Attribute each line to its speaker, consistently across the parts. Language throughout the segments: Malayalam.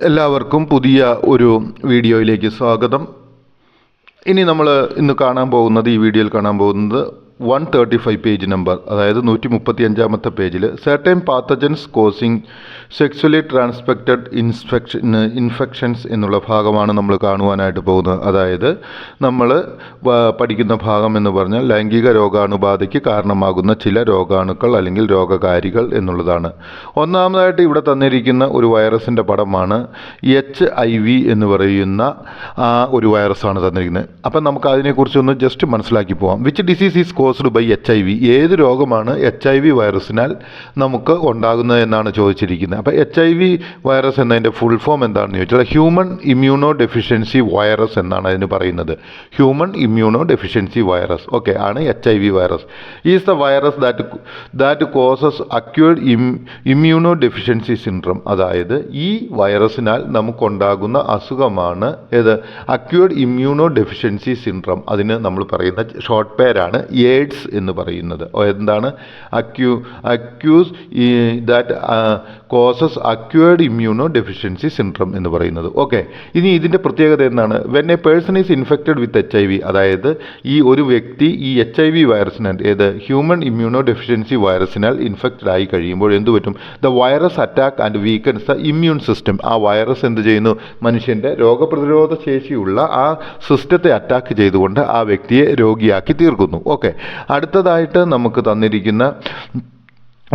Speaker 1: എല്ലാവർക്കും പുതിയ ഒരു വീഡിയോയിലേക്ക് സ്വാഗതം. ഇന്ന് കാണാൻ പോകുന്നത്, ഈ വീഡിയോയിൽ കാണാൻ പോകുന്നത് 135 പേജ് നമ്പർ, അതായത് 135-ാമത്തെ പേജിൽ certain pathogens causing sexually transmitted infections എന്നുള്ള ഭാഗമാണ് നമ്മൾ കാണുവാനായിട്ട് പോകുന്നത്. അതായത് നമ്മൾ പഠിക്കുന്ന ഭാഗം എന്ന് പറഞ്ഞാൽ ലൈംഗിക രോഗാണുബാധയ്ക്ക് കാരണമാകുന്ന ചില രോഗാണുക്കൾ അല്ലെങ്കിൽ രോഗകാരികൾ എന്നുള്ളതാണ്. ഒന്നാമതായിട്ട് ഇവിടെ തന്നിരിക്കുന്ന ഒരു വൈറസിൻ്റെ പടമാണ് HIV എന്ന് പറയുന്ന ഒരു വൈറസാണ് തന്നിരിക്കുന്നത്. അപ്പം നമുക്ക് അതിനെക്കുറിച്ചൊന്ന് ജസ്റ്റ് മനസ്സിലാക്കി പോകാം. Which disease is caused by HIV? ഏത് രോഗമാണ് HIV വൈറസിനാൽ നമുക്ക് ഉണ്ടാകുന്നത് എന്നാണ് ചോദിച്ചിരിക്കുന്നത്. അപ്പോൾ HIV വൈറസ് എന്നതിൻ്റെ ഫുൾ ഫോം എന്താണെന്ന് ചോദിച്ചാൽ ഹ്യൂമൻ ഇമ്മ്യൂണോ ഡെഫിഷ്യൻസി വൈറസ് എന്നാണ് അതിന് പറയുന്നത്. ഹ്യൂമൻ ഇമ്മ്യൂണോ ഡെഫിഷ്യൻസി വൈറസ് ആണ് HIV virus. Is the virus that causes acquired immunodeficiency syndrome. അതായത് ഈ വൈറസിനാൽ നമുക്കുണ്ടാകുന്ന അസുഖമാണ് ഏത്? Acquired immunodeficiency syndrome. അതിന് നമ്മൾ പറയുന്ന ഷോർട്ട് പേരാണ് എയ്ഡ്സ് എന്ന് പറയുന്നത്. എന്താണ്? Accuse that causes acquired immunodeficiency syndrome എന്ന് പറയുന്നത്. ഓക്കെ, ഇനി ഇതിൻ്റെ പ്രത്യേകത എന്താണ്? When a person is infected with HIV, അതായത് ഈ ഒരു വ്യക്തി ഈ HIV വൈറസിനാൽ ഹ്യൂമൻ ഇമ്മ്യൂണോ ഡെഫിഷ്യൻസി വൈറസിനാൽ ഇൻഫെക്റ്റഡ് ആയി കഴിയുമ്പോൾ എന്തു പറ്റും? The virus attack and weakens the immune system. ആ വൈറസ് എന്ത് ചെയ്യുന്നു? മനുഷ്യൻ്റെ രോഗപ്രതിരോധ ശേഷിയുള്ള ആ സിസ്റ്റത്തെ അറ്റാക്ക് ചെയ്തുകൊണ്ട് ആ വ്യക്തിയെ രോഗിയാക്കി തീർക്കുന്നു. ഓക്കെ, അടുത്തതായിട്ട് നമുക്ക് തന്നിരിക്കുന്ന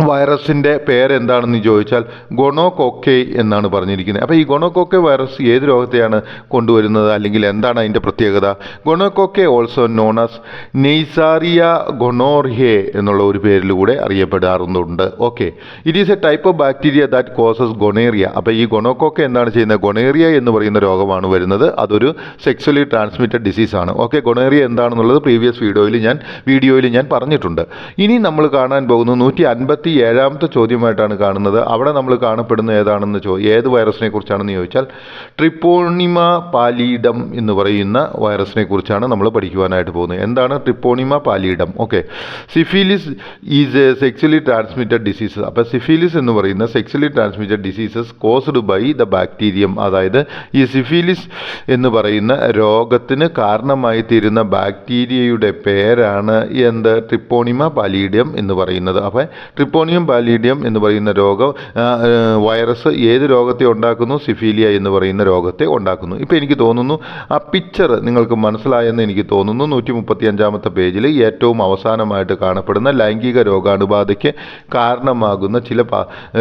Speaker 1: വൈറസിൻ്റെ പേരെന്താണെന്ന് ചോദിച്ചാൽ ഗൊണോകോക്കെ എന്നാണ് പറഞ്ഞിരിക്കുന്നത്. അപ്പോൾ ഈ ഗൊണോകോക്കെ വൈറസ് ഏത് രോഗത്തെയാണ് കൊണ്ടുവരുന്നത്, അല്ലെങ്കിൽ എന്താണ് അതിൻ്റെ പ്രത്യേകത? Gonococci also known as Neisseria gonorrhoeae എന്നുള്ള ഒരു പേരിലൂടെ അറിയപ്പെടാറുണ്ട്. Okay, it is a type of bacteria that causes gonorrhoea. അപ്പോൾ ഈ ഗൊണോകോക്കെ എന്താണ് ചെയ്യുന്നത്? ഗൊണേറിയ എന്ന് പറയുന്ന രോഗമാണ് വരുന്നത്. അതൊരു സെക്സ്വലി ട്രാൻസ്മിറ്റഡ് ഡിസീസാണ്. ഓക്കെ, ഗൊണേറിയ എന്താണെന്നുള്ളത് പ്രീവിയസ് വീഡിയോയിൽ ഞാൻ പറഞ്ഞിട്ടുണ്ട്. ഇനി നമ്മൾ കാണാൻ പോകുന്നത് 157-ാമത്തെ ചോദ്യമായിട്ടാണ് കാണുന്നത്. അവിടെ നമ്മൾ കാണപ്പെടുന്ന ഏത് വൈറസിനെ കുറിച്ചാണെന്ന് ചോദിച്ചാൽ ട്രിപ്പോണിമ പാലിഡം എന്ന് പറയുന്ന വൈറസിനെ കുറിച്ചാണ് നമ്മൾ പഠിക്കുവാനായിട്ട് പോകുന്നത്. എന്താണ് treponema pallidum? Okay, syphilis is a sexually transmitted diseases. അപ്പോൾ സിഫിലിസ് എന്ന് പറയുന്ന sexually transmitted diseases caused by the bacterium. അതായത് ഈ സിഫിലിസ് എന്ന് പറയുന്ന രോഗത്തിന് കാരണമായി തീരുന്ന ബാക്ടീരിയയുടെ പേരാണ് ട്രിപ്പോണിമ പാലിഡിയം എന്ന് പറയുന്നത്. അപ്പോൾ ട്രിപ്പോണിയം പാലിഡിയം എന്ന് പറയുന്ന വൈറസ് ഏത് രോഗത്തെ ഉണ്ടാക്കുന്നു? സിഫീലിയ എന്ന് പറയുന്ന രോഗത്തെ ഉണ്ടാക്കുന്നു. ഇപ്പോൾ എനിക്ക് തോന്നുന്നു ആ പിക്ചർ നിങ്ങൾക്ക് മനസ്സിലായെന്ന് എനിക്ക് തോന്നുന്നു. 135-ാമത്തെ പേജിൽ ഏറ്റവും അവസാനമായിട്ട് കാണപ്പെടുന്ന ലൈംഗിക രോഗാണുബാധയ്ക്ക് കാരണമാകുന്ന ചില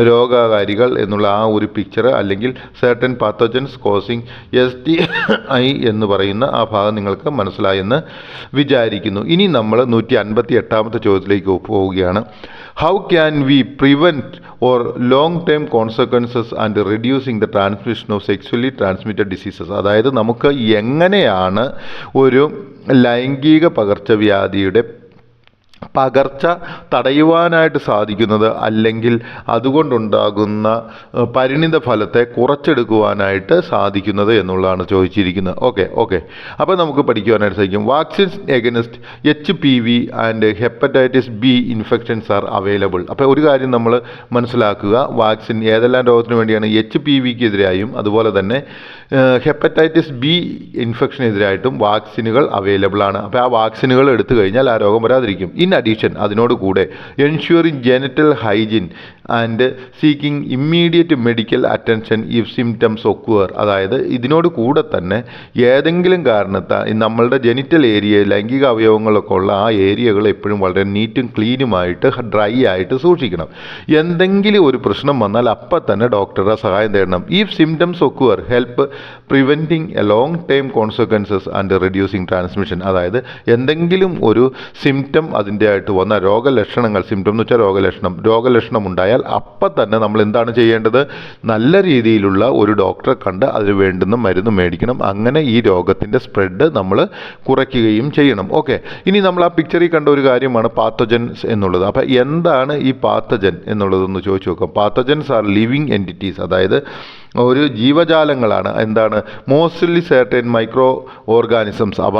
Speaker 1: രോഗകാരികൾ എന്നുള്ള ആ ഒരു പിക്ചർ, അല്ലെങ്കിൽ സർട്ടൻ പാത്തോജൻസ് കോസിങ് STI എന്ന് പറയുന്ന ആ ഭാഗം നിങ്ങൾക്ക് മനസ്സിലായെന്ന് വിചാരിക്കുന്നു. ഇനി നമ്മൾ 158-ാമത്തെ ചോദ്യത്തിലേക്ക് പോവുകയാണ്. How can we prevent or long-term consequences and reducing the transmission of sexually transmitted diseases? അതായത് നമുക്ക് എങ്ങനെയാണ് ഒരു ലൈംഗിക പകർച്ചവ്യാധിയുടെ പകർച്ച തടയുവാനായിട്ട് സാധിക്കുന്നത്, അല്ലെങ്കിൽ അതുകൊണ്ടുണ്ടാകുന്ന പരിണിത ഫലത്തെ കുറച്ചെടുക്കുവാനായിട്ട് സാധിക്കുന്നത് എന്നുള്ളതാണ് ചോദിച്ചിരിക്കുന്നത്. ഓക്കെ, അപ്പോൾ നമുക്ക് പഠിക്കുവാനായിട്ട് സാധിക്കും. Vaccines against HPV and hepatitis B infections are available. അപ്പോൾ ഒരു കാര്യം നമ്മൾ മനസ്സിലാക്കുക, വാക്സിൻ ഏതെല്ലാം രോഗത്തിന് വേണ്ടിയാണ്? HPVക്കെതിരായും അതുപോലെ തന്നെ ഹെപ്പറ്റൈറ്റിസ് B ഇൻഫെക്ഷനെതിരായിട്ടും വാക്സിനുകൾ അവൈലബിൾ ആണ്. അപ്പോൾ ആ വാക്സിനുകൾ എടുത്തു കഴിഞ്ഞാൽ ആ രോഗം വരാതിരിക്കും. ഇൻ അഡീഷൻ, അതിനോടുകൂടെ ensuring genital hygiene and seeking immediate medical attention if symptoms occur. അതായത് ഇതിനോട് കൂടെ തന്നെ ഏതെങ്കിലും കാരണത്താൽ നമ്മളുടെ ജെനിറ്റൽ ഏരിയ, ലൈംഗിക അവയവങ്ങളൊക്കെ ഉള്ള ആ ഏരിയകൾ എപ്പോഴും വളരെ നീറ്റും ക്ലീനുമായിട്ട് ഡ്രൈ ആയിട്ട് സൂക്ഷിക്കണം. എന്തെങ്കിലും ഒരു പ്രശ്നം വന്നാൽ അപ്പം തന്നെ ഡോക്ടറുടെ സഹായം തേടണം. If symptoms occur help preventing a long time consequences and reducing transmission. അതായത് എന്തെങ്കിലും ഒരു സിംറ്റം അതിൻ്റെ ആയിട്ട് വന്ന രോഗലക്ഷണങ്ങൾ, സിംറ്റം എന്ന് വെച്ചാൽ രോഗലക്ഷണം ഉണ്ടായാൽ അപ്പം തന്നെ നമ്മൾ എന്താണ് ചെയ്യേണ്ടത്? നല്ല രീതിയിലുള്ള ഒരു ഡോക്ടറെ കണ്ട് അതിന് വേണ്ടുന്ന മരുന്ന് മേടിക്കണം. അങ്ങനെ ഈ രോഗത്തിൻ്റെ സ്പ്രെഡ് നമ്മൾ കുറയ്ക്കുകയും ചെയ്യണം. ഓക്കെ, ഇനി നമ്മൾ ആ പിക്ചറിൽ കണ്ട ഒരു കാര്യമാണ് പാത്തജൻസ് എന്നുള്ളത്. അപ്പോൾ എന്താണ് ഈ പാത്തജൻ എന്നുള്ളതെന്ന് ചോദിച്ചു നോക്കാം. Pathogens are living entities. അതായത് ഒരു ജീവജാലങ്ങളാണ്. എന്താണ്? Mostly certain micro organisms. അവ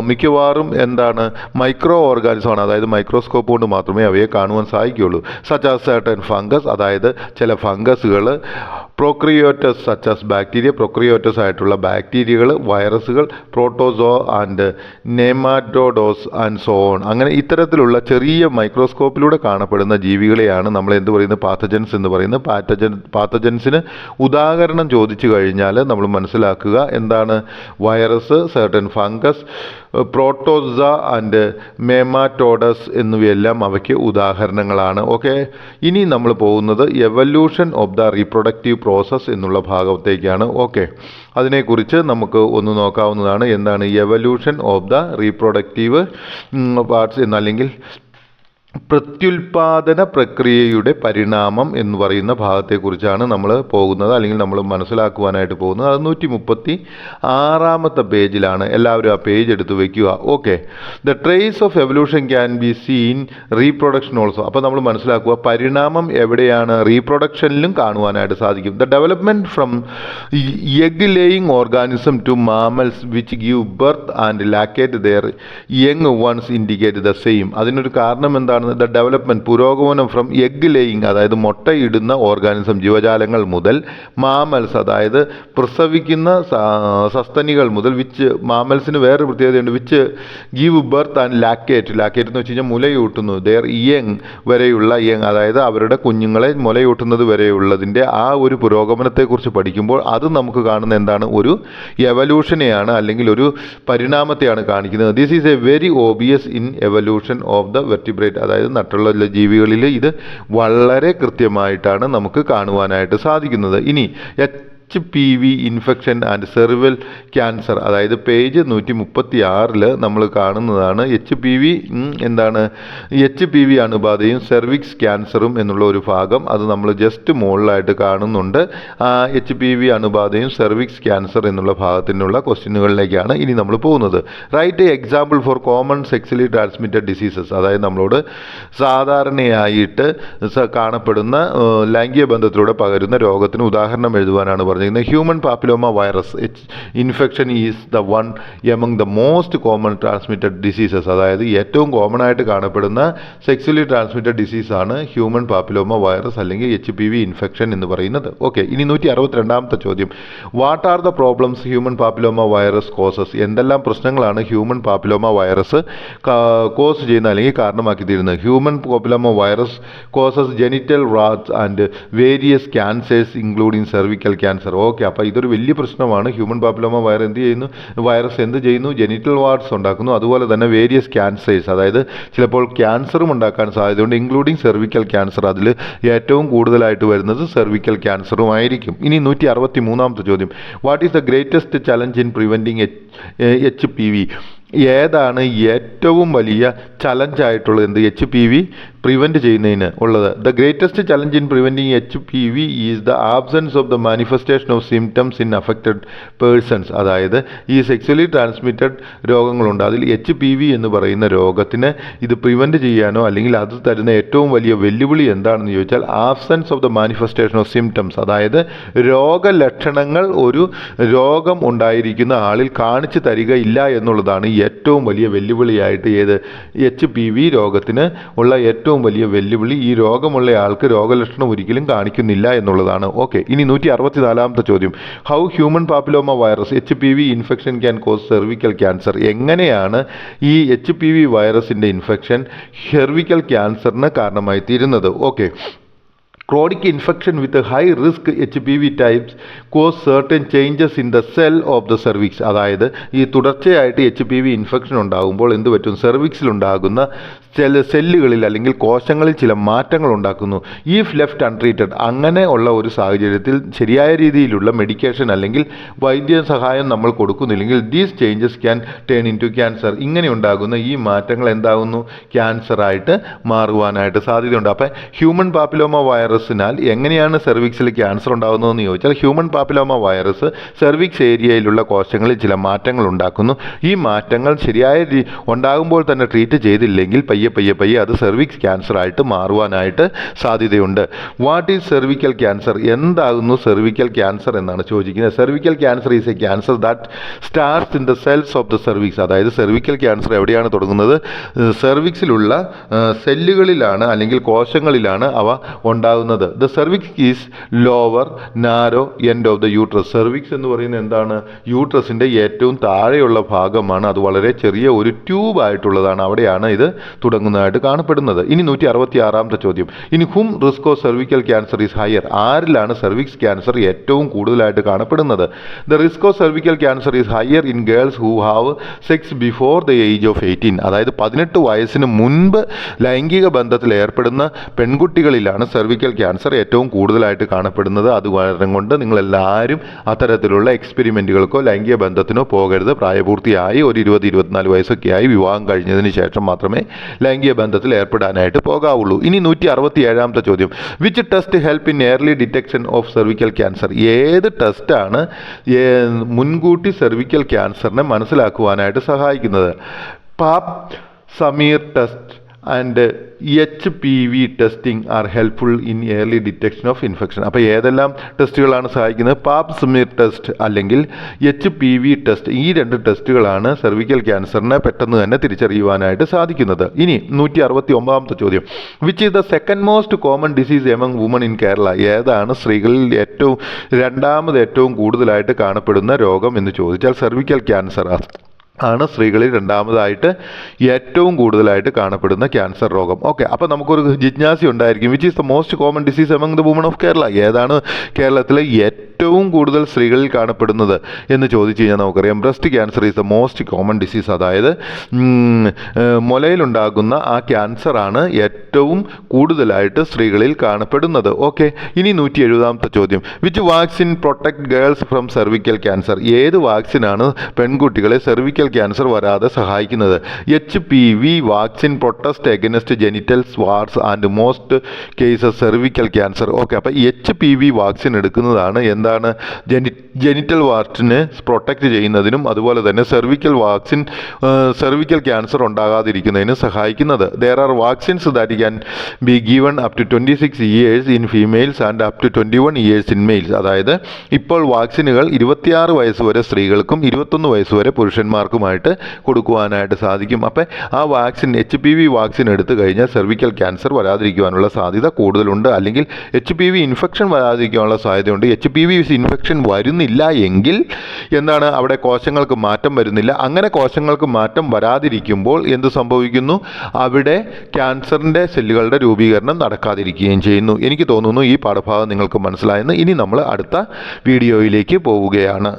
Speaker 1: മിക്കവാറും എന്താണ്? മൈക്രോ ഓർഗാനിസമാണ്. അതായത് മൈക്രോസ്കോപ്പ് കൊണ്ട് മാത്രമേ അവയെ കാണുവാൻ സാധിക്കുകയുള്ളൂ. സച്ച് ആസ് സർട്ടൻ ഫംഗസ്, അതായത് ചില ഫംഗസുകൾ, പ്രോക്രിയോറ്റസ് സച്ച് ആസ് ബാക്ടീരിയ, പ്രോക്രിയോറ്റസ് ആയിട്ടുള്ള ബാക്ടീരിയകൾ, വൈറസുകൾ, പ്രോട്ടോസോ ആൻഡ് നെമാറ്റോഡോസ് ആൻഡ് സോ ഓൺ. അങ്ങനെ ഇത്തരത്തിലുള്ള ചെറിയ മൈക്രോസ്കോപ്പിലൂടെ കാണപ്പെടുന്ന ജീവികളെയാണ് നമ്മൾ എന്ത് പറയുന്നത്? പാത്തജൻസ് എന്ന് പറയുന്നത്. പാത്തജൻസിന് ഉദാഹരണം ചോദിച്ചു കഴിഞ്ഞാൽ നമ്മൾ മനസ്സിലാക്കുക എന്താണ്? Virus, certain fungus, protozoa and nematodes എന്നിവയെല്ലാം അവയ്ക്ക് ഉദാഹരണങ്ങളാണ്. ഓക്കെ, ഇനി നമ്മൾ പോകുന്നത് evolution of the reproductive process എന്നുള്ള ഭാഗത്തേക്കാണ്. ഓക്കെ, അതിനെക്കുറിച്ച് നമുക്ക് ഒന്ന് നോക്കാവുന്നതാണ്. എന്താണ് evolution of the reproductive parts എന്നല്ലെങ്കിൽ പ്രത്യുൽപാദന പ്രക്രിയയുടെ പരിണാമം എന്ന് പറയുന്ന ഭാഗത്തെക്കുറിച്ചാണ് നമ്മൾ പോകുന്നത്, അല്ലെങ്കിൽ നമ്മൾ മനസ്സിലാക്കുവാനായിട്ട് പോകുന്നത്. അത് 136 പേജിലാണ്. എല്ലാവരും ആ പേജ് എടുത്ത് വയ്ക്കുക. Okay, the trace of evolution can be seen reproduction also. അപ്പോൾ നമ്മൾ മനസ്സിലാക്കുക പരിണാമം എവിടെയാണ്? റീപ്രൊഡക്ഷനിലും കാണുവാനായിട്ട് സാധിക്കും. The development from egg laying organism to mammals which give birth and lactate their young ones indicate the same. അതിനൊരു കാരണം എന്താണ്? ദ ഡെവലപ്മെൻറ്റ്, പുരോഗമനം ഫ്രം എഗ് ലേയിങ്, അതായത് മുട്ടയിടുന്ന ഓർഗാനിസം ജീവജാലങ്ങൾ മുതൽ, മാമൽസ് അതായത് പ്രസവിക്കുന്ന സസ്തനികൾ മുതൽ, വിച്ച് മാമൽസിന് വേറെ പ്രത്യേകതയുണ്ട്, വിച്ച് ഗീവ് ബർത്ത് ആൻഡ് ലാക്കേറ്റ്. ലാക്കേറ്റ് എന്ന് വെച്ച് കഴിഞ്ഞാൽ മുലയൂട്ടുന്നു. ദെയർ യങ് വരെയുള്ള യങ്, അതായത് അവരുടെ കുഞ്ഞുങ്ങളെ മുലയൂട്ടുന്നത് വരെയുള്ളതിൻ്റെ ആ ഒരു പുരോഗമനത്തെക്കുറിച്ച് പഠിക്കുമ്പോൾ അത് നമുക്ക് കാണുന്ന എന്താണ്? ഒരു എവല്യൂഷനെയാണ്, അല്ലെങ്കിൽ ഒരു പരിണാമത്തെയാണ് കാണിക്കുന്നത്. This is A very obvious in evolution of the vertebrate, അതായത് നട്ടുള്ള ജീവികളിൽ ഇത് വളരെ കൃത്യമായിട്ടാണ് നമുക്ക് കാണുവാനായിട്ട് സാധിക്കുന്നത്. ഇനി HPV ഇൻഫെക്ഷൻ ആൻഡ് സെർവൽ ക്യാൻസർ, അതായത് പേജ് 136 നമ്മൾ കാണുന്നതാണ്. എന്താണ്? HPV അണുബാധയും സെർവിക്സ് ക്യാൻസറും എന്നുള്ള ഒരു ഭാഗം, അത് നമ്മൾ ജസ്റ്റ് മുകളിലായിട്ട് കാണുന്നുണ്ട്. HPV അണുബാധയും സെർവിക്സ് ക്യാൻസർ എന്നുള്ള ഭാഗത്തിനുള്ള ക്വസ്റ്റ്യനുകളിലേക്കാണ് ഇനി നമ്മൾ പോകുന്നത്. Write a example for common sexually transmitted diseases, അതായത് നമ്മളോട് സാധാരണയായിട്ട് കാണപ്പെടുന്ന ലൈംഗിക ബന്ധത്തിലൂടെ പകരുന്ന രോഗത്തിന് ഉദാഹരണം എഴുതുവാനാണ് പറഞ്ഞത്. Human papilloma virus infection is the one among the most common transmitted diseases, അതായത് ഏറ്റവും കോമൺ ആയിട്ട് കാണപ്പെടുന്ന സെക്സ്വലി ട്രാൻസ്മിറ്റഡ് ഡിസീസാണ് ഹ്യൂമൻ പാപ്പിലോമ വൈറസ് അല്ലെങ്കിൽ HPV ഇൻഫെക്ഷൻ എന്ന് പറയുന്നത്. ഓക്കെ, ഇനി 162 ചോദ്യം. What are the problems human papilloma virus causes? എന്തെല്ലാം പ്രശ്നങ്ങളാണ് ഹ്യൂമൻ പാപ്പിലോമ വൈറസ് കോസ് ചെയ്യുന്ന അല്ലെങ്കിൽ കാരണമാക്കി തീരുന്നത്? Human papilloma virus causes genital rats and various cancers including cervical cancer. Okay, അപ്പോൾ ഇതൊരു വലിയ പ്രശ്നമാണ്. ഹ്യൂമൻ പാപ്പിലോമ വൈറസ് എന്ത് ചെയ്യുന്നു? ജെനിറ്റൽ വാർഡ്സ് ഉണ്ടാക്കുന്നു. അതുപോലെ തന്നെ വേരിയസ് ക്യാൻസേഴ്സ്, അതായത് ചിലപ്പോൾ ക്യാൻസറും ഉണ്ടാക്കാൻ സാധ്യതയുണ്ട്, ഇൻക്ലൂഡിങ് സെർവിക്കൽ ക്യാൻസർ. അതിൽ ഏറ്റവും കൂടുതലായിട്ട് വരുന്നത് സെർവിക്കൽ ക്യാൻസറും ആയിരിക്കും. ഇനി 163 ചോദ്യം. What is the greatest challenge in preventing HPV? ഏതാണ് ഏറ്റവും വലിയ ചലഞ്ചായിട്ടുള്ളത്? എന്ത്? HPV പ്രിവെൻറ്റ് ചെയ്യുന്നതിന് ഉള്ളത്. The greatest challenge in preventing HPV is the absence of the manifestation of symptoms in affected persons. അതായത് ഈ സെക്സ്വലി ട്രാൻസ്മിറ്റഡ് രോഗങ്ങളുണ്ട്, അതിൽ HPV എന്ന് പറയുന്ന രോഗത്തിന് ഇത് പ്രിവെൻറ്റ് ചെയ്യാനോ അല്ലെങ്കിൽ അത് തരുന്ന ഏറ്റവും വലിയ വെല്ലുവിളി എന്താണെന്ന് ചോദിച്ചാൽ absence of the manifestation of symptoms, അതായത് രോഗലക്ഷണങ്ങൾ ഒരു രോഗം ഉണ്ടായിരിക്കുന്ന ആളിൽ കാണിച്ചു തരികയില്ല എന്നുള്ളതാണ് ഏറ്റവും വലിയ വെല്ലുവിളിയായിട്ട്. ഏത്? HPV രോഗത്തിന് ഉള്ള ഏറ്റവും വലിയ വെല്ലുവിളി ഈ രോഗമുള്ള ആൾക്ക് രോഗലക്ഷണം ഒരിക്കലും കാണിക്കുന്നില്ല എന്നുള്ളതാണ്. ഓക്കെ, ഇനി 164 ചോദ്യം. How human papilloma virus HPV infection can cos cervical cancer? എങ്ങനെയാണ് ഈ HPV വൈറസിൻ്റെ ഇൻഫെക്ഷൻ സെർവിക്കൽ ക്യാൻസറിന് കാരണമായി തീരുന്നത്? Okay, chronic infection with a high risk HPV types cause certain changes in the cell of the cervix. അതായത് ഈ തുടർച്ചയായിട്ട് HPV ഇൻഫെക്ഷൻ ഉണ്ടാകുമ്പോൾ എന്ത് പറ്റും? സെർവിക്സിലുണ്ടാകുന്ന സെല്ലുകളിൽ അല്ലെങ്കിൽ കോശങ്ങളിൽ ചില മാറ്റങ്ങൾ ഉണ്ടാക്കുന്നു. ഈഫ് ലെഫ്റ്റ് അൺട്രീറ്റഡ്, അങ്ങനെ ഉള്ള ഒരു സാഹചര്യത്തിൽ ശരിയായ രീതിയിലുള്ള മെഡിക്കേഷൻ അല്ലെങ്കിൽ വൈദ്യസഹായം നമ്മൾ കൊടുക്കുന്നില്ലെങ്കിൽ these changes can turn into cancer. ഇങ്ങനെ ഉണ്ടാകുന്ന ഈ മാറ്റങ്ങൾ എന്താകുന്നു? ക്യാൻസറായിട്ട് മാറുവാനായിട്ട് സാധ്യതയുണ്ട്. അപ്പം ഹ്യൂമൻ പാപ്പിലോമ വൈറസ് വൈറസിനാൽ എങ്ങനെയാണ് സെർവിക്സിൽ ക്യാൻസർ ഉണ്ടാകുന്നതെന്ന് ചോദിച്ചാൽ ഹ്യൂമൻ പാപ്പിലോമ വൈറസ് സെർവിക്സ് ഏരിയയിലുള്ള കോശങ്ങളിൽ ചില മാറ്റങ്ങൾ ഉണ്ടാക്കുന്നു. ഈ മാറ്റങ്ങൾ ശരിയായ ഉണ്ടാകുമ്പോൾ തന്നെ ട്രീറ്റ് ചെയ്തില്ലെങ്കിൽ പയ്യെ അത് സെർവിക്സ് ക്യാൻസറായിട്ട് മാറുവാനായിട്ട് സാധ്യതയുണ്ട്. What is cervical cancer? എന്താകുന്നു സെർവിക്കൽ ക്യാൻസർ എന്നാണ് ചോദിക്കുന്നത്. Cervical cancer is A cancer that starts in the cells of the cervix. അതായത് സെർവിക്കൽ ക്യാൻസർ എവിടെയാണ് തുടങ്ങുന്നത്? സെർവിക്സിലുള്ള സെല്ലുകളിലാണ് അല്ലെങ്കിൽ കോശങ്ങളിലാണ് അവ ഉണ്ടാകുന്നത്. The cervix is lower narrow end of the uterus. Cervix എന്ന് പറയുന്നത് എന്താണ്? യൂട്രസിൻ്റെ ഏറ്റവും താഴെയുള്ള ഭാഗമാണ്. അത് വളരെ ചെറിയ ഒരു ട്യൂബ് ആയിട്ടുള്ളതാണ്. അവിടെയാണ് ഇത് തുടങ്ങുന്നതായിട്ട് കാണപ്പെടുന്നത്. ഇനി 166ാമത്തെ ചോദ്യം. ഇനി who risk of cervical cancer is higher? ആരിലാണ് സെർവിക്സ് ക്യാൻസർ ഏറ്റവും കൂടുതലായിട്ട് കാണപ്പെടുന്നത്? The risk of cervical cancer is higher in girls who have sex before the age of 18. അതായത് 18 വയസ്സിന് മുൻപ് ലൈംഗിക ബന്ധത്തിൽ ഏർപ്പെടുന്ന പെൺകുട്ടികളിലാണ് സെർവിക്കൽ ക്യാൻസർ ഏറ്റവും കൂടുതലായിട്ട് കാണപ്പെടുന്നത്. അത് കാരണം കൊണ്ട് നിങ്ങളെല്ലാവരും അത്തരത്തിലുള്ള എക്സ്പെരിമെൻറ്റുകൾക്കോ ലൈംഗിക ബന്ധത്തിനോ പോകരുത്. പ്രായപൂർത്തിയായി ഒരു 20-24 വയസ്സൊക്കെ ആയി വിവാഹം കഴിഞ്ഞതിന് ശേഷം മാത്രമേ ലൈംഗിക ബന്ധത്തിൽ ഏർപ്പെടാനായിട്ട് പോകാവുള്ളൂ. ഇനി 167ാമത്തെ ചോദ്യം. Which test help in early detection of cervical cancer? ഏത് ടെസ്റ്റാണ് മുൻകൂട്ടി സെർവിക്കൽ ക്യാൻസറിനെ മനസ്സിലാക്കുവാനായിട്ട് സഹായിക്കുന്നത്? Pap smear test and HPV testing are helpful in early detection of infection. അപ്പോൾ ഏതെല്ലാം ടെസ്റ്റുകളാണ് സഹായിക്കുന്നത്? പാപ്പ് സമീർ ടെസ്റ്റ് അല്ലെങ്കിൽ HPV ടെസ്റ്റ്. ഈ 2 ടെസ്റ്റുകളാണ് സെർവിക്കൽ ക്യാൻസറിനെ പെട്ടെന്ന് തന്നെ തിരിച്ചറിയുവാനായിട്ട് സാധിക്കുന്നത്. ഇനി 169ാമത്തെ ചോദ്യം. Which is the second most common disease among woman in Kerala? ഏതാണ് സ്ത്രീകളിൽ രണ്ടാമത് ഏറ്റവും കൂടുതലായിട്ട് കാണപ്പെടുന്ന രോഗം എന്ന് ചോദിച്ചാൽ സെർവിക്കൽ ക്യാൻസർ ആണ് സ്ത്രീകളിൽ രണ്ടാമതായിട്ട് ഏറ്റവും കൂടുതലായിട്ട് കാണപ്പെടുന്ന ക്യാൻസർ രോഗം. ഓക്കെ, അപ്പോൾ നമുക്കൊരു ജിജ്ഞാസ ഉണ്ടായിരിക്കും. Which is the most common disease among the woman of Kerala? ഏതാണ് കേരളത്തിലെ ഏറ്റവും കൂടുതൽ സ്ത്രീകളിൽ കാണപ്പെടുന്നത് എന്ന് ചോദിച്ചു കഴിഞ്ഞാൽ നമുക്കറിയാം breast cancer is the most common disease. അതായത് മുലയിലുണ്ടാകുന്ന ആ ക്യാൻസറാണ് ഏറ്റവും കൂടുതലായിട്ട് സ്ത്രീകളിൽ കാണപ്പെടുന്നത്. ഓക്കെ, ഇനി 170ാമത്തെ ചോദ്യം. Which vaccine protect girls from cervical cancer? ഏത് വാക്സിനാണ് പെൺകുട്ടികളെ സെർവിക്കൽ ക്യാൻസർ വരാതെ സഹായിക്കുന്നത്? HPV vaccine protest against genital സ്വാർട്സ് and most cases cervical cancer. Okay, അപ്പോൾ HPV വാക്സിൻ എടുക്കുന്നതാണ് എന്താണ് ജെനിറ്റൽ വാർട്ടിനെ പ്രൊട്ടക്റ്റ് ചെയ്യുന്നതിനും അതുപോലെ തന്നെ സെർവിക്കൽ ക്യാൻസർ ഉണ്ടാകാതിരിക്കുന്നതിനും സഹായിക്കുന്നത്. There are vaccines that can be given up to 26 years in females and up to 21 years in males. അതായത് ഇപ്പോൾ വാക്സിനുകൾ 26 വയസ്സ് വരെ സ്ത്രീകൾക്കും 21 വയസ്സ് വരെ പുരുഷന്മാർക്കുമായിട്ട് കൊടുക്കുവാനായിട്ട് സാധിക്കും. അപ്പോൾ ആ വാക്സിൻ HPV വാക്സിൻ എടുത്തു കഴിഞ്ഞാൽ സെർവിക്കൽ ക്യാൻസർ വരാതിരിക്കുവാനുള്ള സാധ്യത കൂടുതലുണ്ട്. അല്ലെങ്കിൽ HPV ഇൻഫെക്ഷൻ വരാതിരിക്കാനുള്ള സാധ്യതയുണ്ട്. HPV ഇൻഫെക്ഷൻ വരുന്നില്ല എങ്കിൽ എന്താണ് അവിടെ കോശങ്ങൾക്ക് മാറ്റം വരുന്നില്ല. അങ്ങനെ കോശങ്ങൾക്ക് മാറ്റം വരാതിരിക്കുമ്പോൾ എന്ത് സംഭവിക്കുന്നു? അവിടെ ക്യാൻസറിൻ്റെ സെല്ലുകളുടെ രൂപീകരണം നടക്കാതിരിക്കുകയും ചെയ്യുന്നു. എനിക്ക് തോന്നുന്നു ഈ പാഠഭാഗം നിങ്ങൾക്ക് മനസ്സിലായെന്ന്. ഇനി നമ്മൾ അടുത്ത വീഡിയോയിലേക്ക് പോവുകയാണ്.